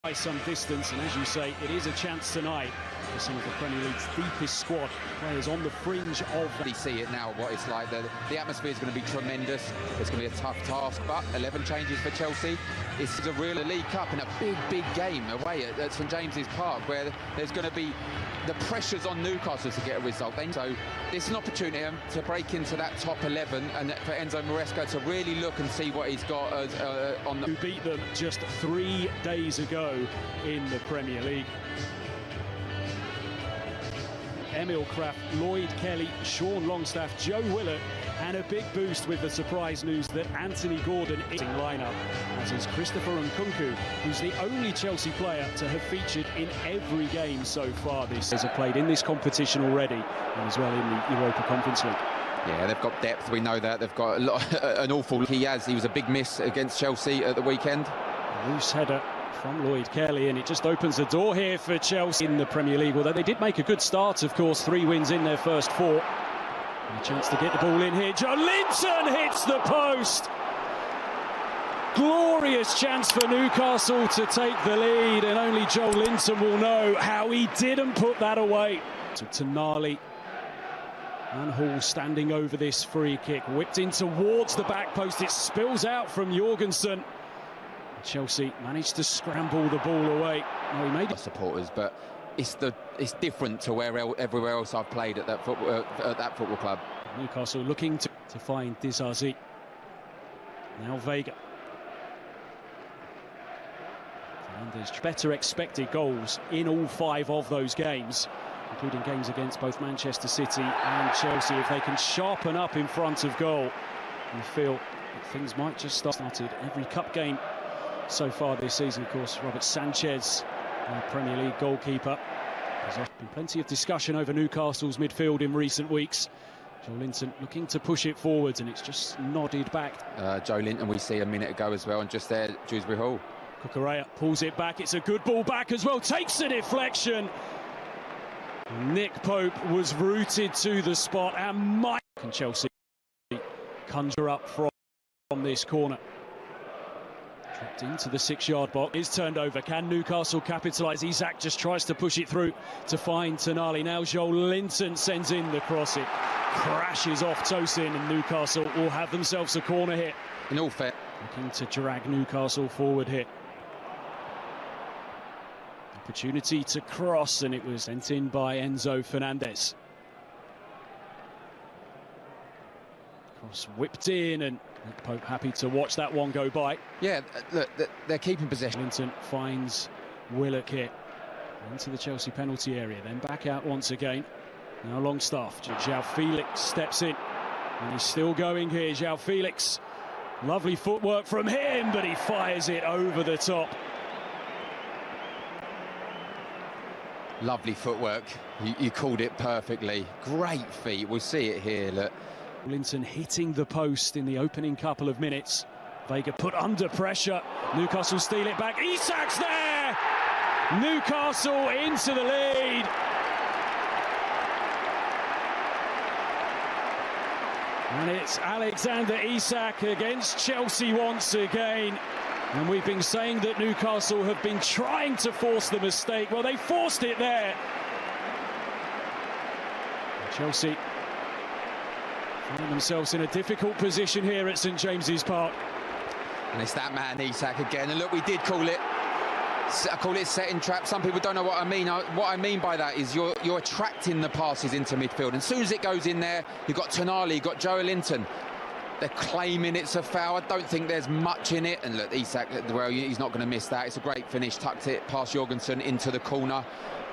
By some distance, and as you say, it is a chance tonight for some of the Premier League's deepest squad players on the fringe of. We see it now, what it's like. The atmosphere is going to be tremendous. It's going to be a tough task, but 11 changes for Chelsea. It's a real League Cup and a big game away at St James's Park, where there's going to be the pressures on Newcastle to get a result. So this is an opportunity to break into that top 11, and for Enzo Maresca to really look and see what he's got on the. Who beat them just 3 days ago in the Premier League. Emil Kraft, Lloyd Kelly, Sean Longstaff, Joe Willock, and a big boost with the surprise news that Anthony Gordon is in lineup, as is Christopher Nkunku, who's the only Chelsea player to have featured in every game so far this season. Have played in this competition already, and as well in the Europa Conference League. Yeah, they've got depth, we know that. They've got a lot, an awful. He was a big miss against Chelsea at the weekend. A loose header from Lloyd Kelly, and it just opens the door here for Chelsea in the Premier League, although they did make a good start, of course, 3 wins in their first 4. And a chance to get the ball in here. Joe Linton hits the post. Glorious chance for Newcastle to take the lead, and only Joe Linton will know how he didn't put that away. To Tonali. And Hall standing over this free kick, whipped in towards the back post. It spills out from Jorgensen. Chelsea managed to scramble the ball away. No, he made it. Supporters, but it's different to everywhere else I've played at that football club. Newcastle looking to find Disasi. Now Vega. Fernandes better expected goals in all 5 of those games, including games against both Manchester City and Chelsea. If they can sharpen up in front of goal, you feel that things might just started every cup game so far this season. Of course, Robert Sanchez, Premier League goalkeeper. There's been plenty of discussion over Newcastle's midfield in recent weeks. Joe Linton looking to push it forwards, and it's just nodded back. Joe Linton, we see a minute ago as well, and just there, Dewsbury Hall. Cucurella pulls it back. It's a good ball back as well. Takes the deflection. Nick Pope was rooted to the spot, and Mike and Chelsea conjure up from this corner. Trapped into the 6-yard box, is turned over. Can Newcastle capitalise? Isak just tries to push it through to find Tonali. Now Joe Linton sends in the cross. It crashes off Tosin, and Newcastle will have themselves a corner here. In all fair, looking to drag Newcastle forward here. Opportunity to cross, and it was sent in by Enzo Fernandez. Cross whipped in, and Nick Pope happy to watch that one go by. Yeah, look, they're keeping possession. Linton finds Willock here into the Chelsea penalty area, then back out once again. Now Longstaff. João Felix steps in, and he's still going here. João Felix, lovely footwork from him, but he fires it over the top. Lovely footwork. You called it perfectly. Great feet. We'll see it here. Look. Linton hitting the post in the opening couple of minutes. Vega put under pressure. Newcastle steal it back. Isak's there! Newcastle into the lead. And it's Alexander Isak against Chelsea once again. And we've been saying that Newcastle have been trying to force the mistake. Well, they forced it there. Chelsea find themselves in a difficult position here at St James's Park. And it's that man, Isak, again. And look, we did call it. I call it setting trap. Some people don't know what I mean. What I mean by that is you're attracting the passes into midfield. And as soon as it goes in there, you've got Tonali, you've got Joe Linton. They're claiming it's a foul. I don't think there's much in it. And look, Isak, well, he's not going to miss that. It's a great finish. Tucked it past Jorgensen into the corner.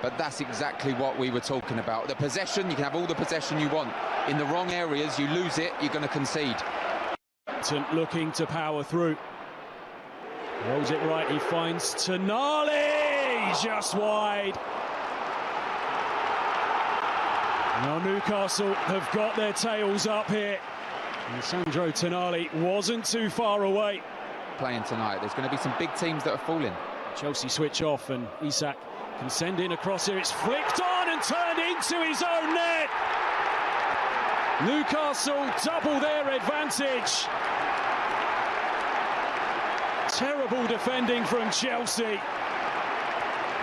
But that's exactly what we were talking about. The possession, you can have all the possession you want. In the wrong areas, you lose it, you're going to concede. Looking to power through. Rolls it right, he finds Tonali, just wide. Now Newcastle have got their tails up here. And Sandro Tonali wasn't too far away. Playing tonight, there's going to be some big teams that are falling. Chelsea switch off, and Isak can send in a cross here. It's flicked on and turned into his own net. Newcastle double their advantage. Terrible defending from Chelsea.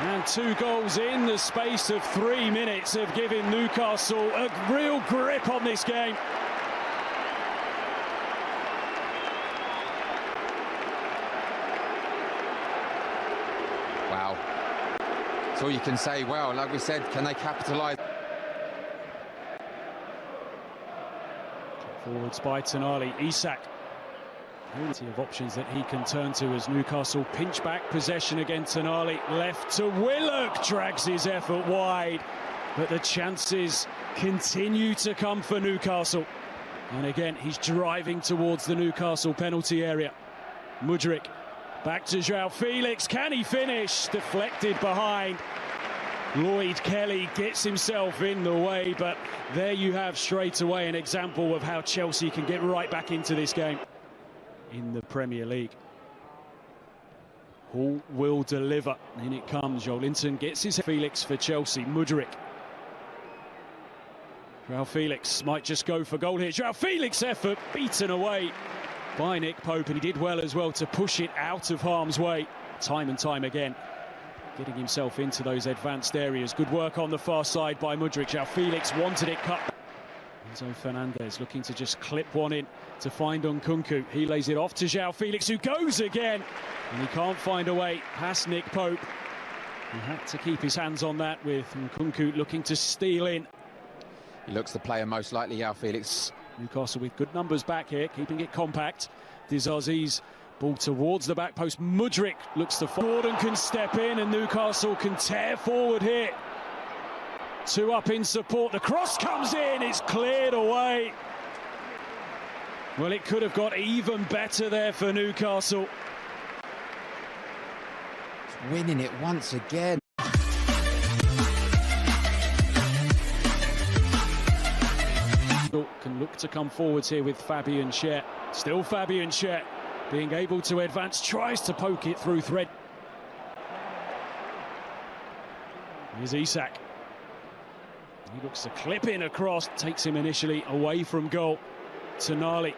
And 2 goals in the space of 3 minutes have given Newcastle a real grip on this game. Wow. That's all you can say. Well, like we said, can they capitalise? Forwards by Tonali, Isak. Plenty of options that he can turn to as Newcastle pinch back possession against Tonali. Left to Willock, drags his effort wide. But the chances continue to come for Newcastle. And again, he's driving towards the Newcastle penalty area. Mudryk, back to João Felix. Can he finish? Deflected behind. Lloyd Kelly gets himself in the way, but there you have straight away an example of how Chelsea can get right back into this game in the Premier League. Hall will deliver. In it comes. Joelinton gets his Felix for Chelsea. Mudryk. João Felix might just go for goal here. João Felix effort beaten away by Nick Pope, and he did well as well to push it out of harm's way time and time again, getting himself into those advanced areas. Good work on the far side by Mudryk. João Felix wanted it cut. Enzo Fernandez looking to just clip one in to find Nkunku. He lays it off to João Felix, who goes again, and he can't find a way past Nick Pope. He had to keep his hands on that, with Nkunku looking to steal in. He looks the player most likely, João Felix. Newcastle with good numbers back here, keeping it compact. Dizazi's ball towards the back post. Mudryk looks to Gordon can step in, and Newcastle can tear forward here. 2 up in support. The cross comes in. It's cleared away. Well, it could have got even better there for Newcastle. It's winning it once again. Can look to come forwards here with Fabian Schär. Still Fabian Schär being able to advance, tries to poke it through thread. Here's Isak. He looks to clip in across, takes him initially away from goal. Tonali.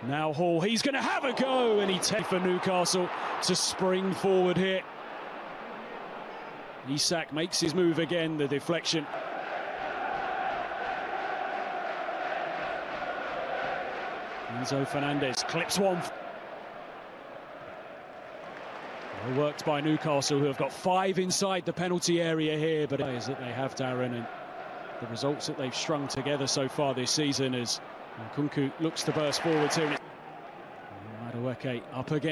Now Hall, he's going to have a go, and he takes for Newcastle to spring forward here. Isak makes his move again, the deflection. Enzo Fernandez clips one. Well worked by Newcastle, who have got 5 inside the penalty area here, but it is that they have, Darren, and the results that they've strung together so far this season as Nkunku looks to burst forward to it. Madueke up again.